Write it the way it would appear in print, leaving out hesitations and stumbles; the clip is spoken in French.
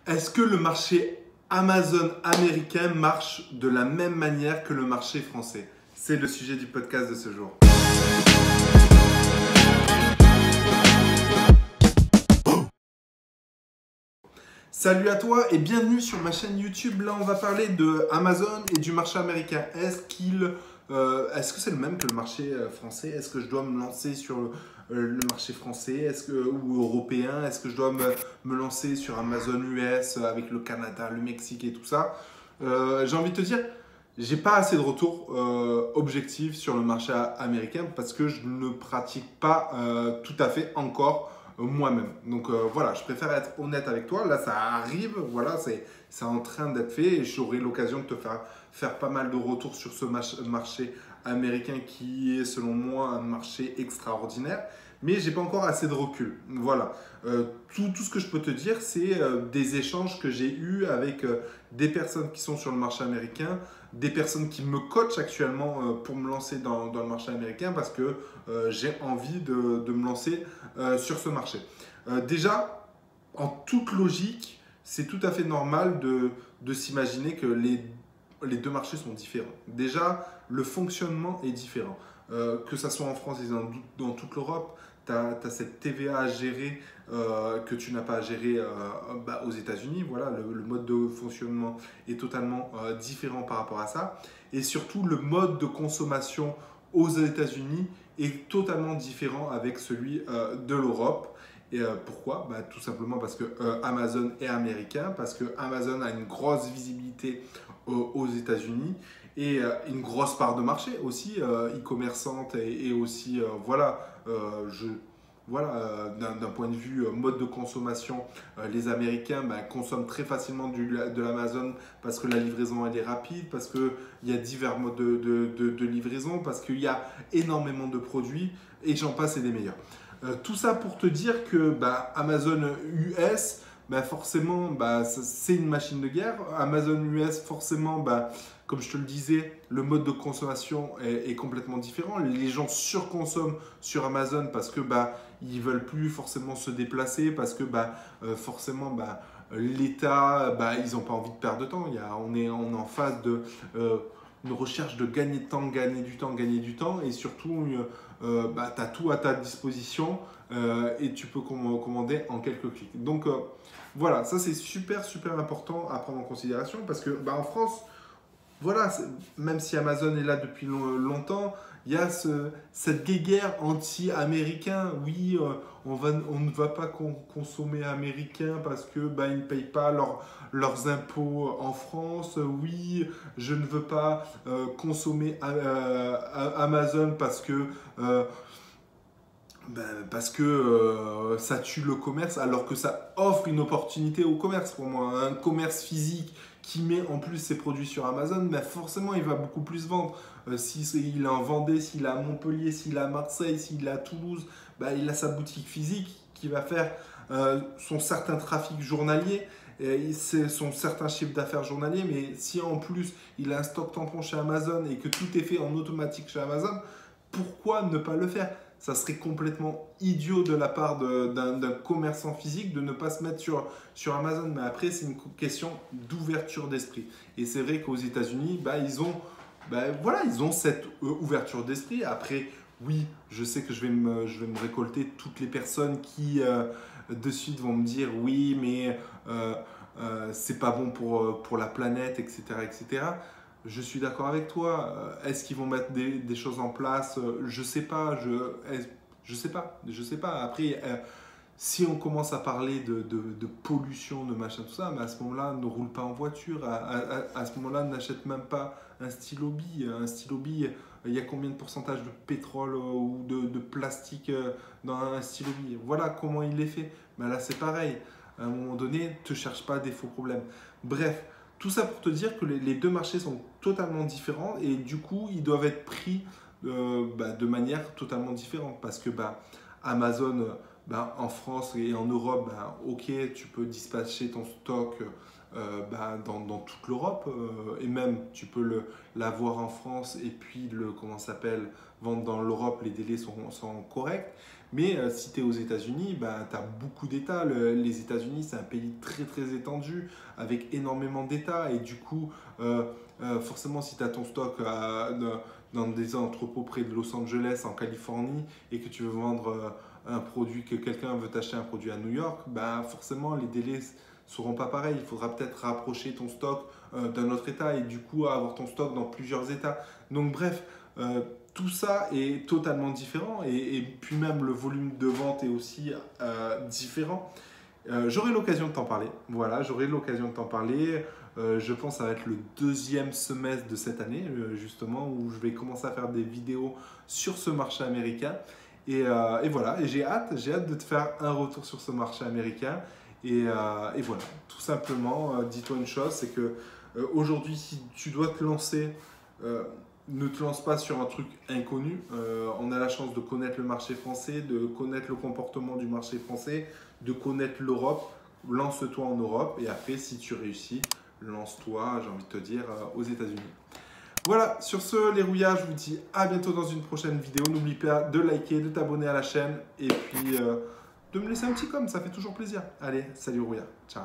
Est-ce que le marché Amazon américain marche de la même manière que le marché français? C'est le sujet du podcast de ce jour. Salut à toi et bienvenue sur ma chaîne YouTube. Là, on va parler de Amazon et du marché américain. Est-ce que c'est le même que le marché français? Est-ce que je dois me lancer sur le marché français ou européen? Est-ce que je dois me lancer sur Amazon US avec le Canada, le Mexique et tout ça? J'ai envie de te dire, j'ai pas assez de retours objectifs sur le marché américain parce que je ne pratique pas tout à fait encore moi-même. Donc voilà, je préfère être honnête avec toi. Là, ça arrive, voilà, c'est en train d'être fait et j'aurai l'occasion de te faire pas mal de retours sur ce marché américain qui est selon moi un marché extraordinaire. Mais j'ai pas encore assez de recul. Voilà. Tout ce que je peux te dire, c'est des échanges que j'ai eus avec des personnes qui sont sur le marché américain, des personnes qui me coachent actuellement pour me lancer dans le marché américain parce que j'ai envie de me lancer sur ce marché. Déjà, en toute logique, c'est tout à fait normal de s'imaginer que les deux marchés sont différents. Déjà, le fonctionnement est différent. Que ce soit en France et dans toute l'Europe, tu as cette TVA à gérer que tu n'as pas à gérer aux États-Unis. Voilà, le mode de fonctionnement est totalement différent par rapport à ça. Et surtout, le mode de consommation aux États-Unis est totalement différent avec celui de l'Europe. Et pourquoi? Tout simplement parce que Amazon est américain, parce que Amazon a une grosse visibilité aux États-Unis et une grosse part de marché aussi e-commerçante et aussi d'un point de vue mode de consommation, les Américains consomment très facilement de l'Amazon parce que la livraison elle est rapide, parce qu'il y a divers modes de livraison, parce qu'il y a énormément de produits et j'en passe et des meilleurs. Tout ça pour te dire que Amazon US, forcément, c'est une machine de guerre. Amazon US, forcément, comme je te le disais, le mode de consommation est complètement différent. Les gens surconsomment sur Amazon parce que ils veulent plus forcément se déplacer, parce que forcément l'État, ils n'ont pas envie de perdre de temps. On est en phase de une recherche de gagner de temps, gagner du temps, et surtout, tu as tout à ta disposition et tu peux commander en quelques clics. Donc voilà, ça c'est super important à prendre en considération parce que en France, voilà, même si Amazon est là depuis longtemps, il y a cette guéguerre anti-américain. Oui, on ne va pas consommer américain parce que ils ne payent pas leurs impôts en France. Oui, je ne veux pas consommer Amazon parce que ça tue le commerce, alors que ça offre une opportunité au commerce pour moi. Un commerce physique qui met en plus ses produits sur Amazon, forcément il va beaucoup plus vendre. S'il est en Vendée, s'il est à Montpellier, s'il est à Marseille, s'il est à Toulouse, il a sa boutique physique qui va faire son certain trafic journalier, son certain chiffre d'affaires journalier, mais si en plus il a un stock tampon chez Amazon et que tout est fait en automatique chez Amazon, pourquoi ne pas le faire? Ça serait complètement idiot de la part d'un commerçant physique de ne pas se mettre sur Amazon. Mais après, c'est une question d'ouverture d'esprit. Et c'est vrai qu'aux États-Unis, ils ont cette ouverture d'esprit. Après, oui, je sais que je vais me récolter toutes les personnes qui, de suite, vont me dire oui, mais c'est pas bon pour la planète, etc., etc. Je suis d'accord avec toi. Est-ce qu'ils vont mettre des choses en place? Je sais pas. Je sais pas. Après, si on commence à parler de pollution, de machin, tout ça, mais à ce moment-là, ne roule pas en voiture. À ce moment-là, n'achète même pas un stylo bille. Un stylo bille, il y a combien de pourcentage de pétrole ou de plastique dans un stylo bille? Voilà comment il est fait. Mais là, c'est pareil. À un moment donné, ne te cherche pas des faux problèmes. Bref. Tout ça pour te dire que les deux marchés sont totalement différents et du coup, ils doivent être pris de manière totalement différente parce que Amazon ben, en France et en Europe, ben, ok, tu peux dispatcher ton stock ben, dans toute l'Europe et même tu peux l'avoir en France et puis comment ça s'appelle, vendre dans l'Europe, les délais sont corrects. Mais si tu es aux États-Unis, ben, tu as beaucoup d'États. Les États-Unis, c'est un pays très très étendu avec énormément d'États et du coup, forcément, si tu as ton stock dans des entrepôts près de Los Angeles, en Californie, et que tu veux vendre un produit, que quelqu'un veut t'acheter un produit à New York, ben forcément les délais seront pas pareils. Il faudra peut-être rapprocher ton stock d'un autre État et du coup avoir ton stock dans plusieurs États. Donc bref, tout ça est totalement différent et puis même le volume de vente est aussi différent. J'aurai l'occasion de t'en parler. Voilà, j'aurai l'occasion de t'en parler. Je pense que ça va être le deuxième semestre de cette année, justement, où je vais commencer à faire des vidéos sur ce marché américain. Et voilà, et j'ai hâte de te faire un retour sur ce marché américain. Et voilà, tout simplement, dis-toi une chose, c'est que aujourd'hui, si tu dois te lancer, ne te lance pas sur un truc inconnu. On a la chance de connaître le marché français, de connaître le comportement du marché français, de connaître l'Europe. Lance-toi en Europe et après, si tu réussis, lance-toi, j'ai envie de te dire, aux États-Unis. Voilà, sur ce, les rouillards, je vous dis à bientôt dans une prochaine vidéo. N'oublie pas de liker, de t'abonner à la chaîne et puis de me laisser un petit com, ça fait toujours plaisir. Allez, salut rouillards, ciao.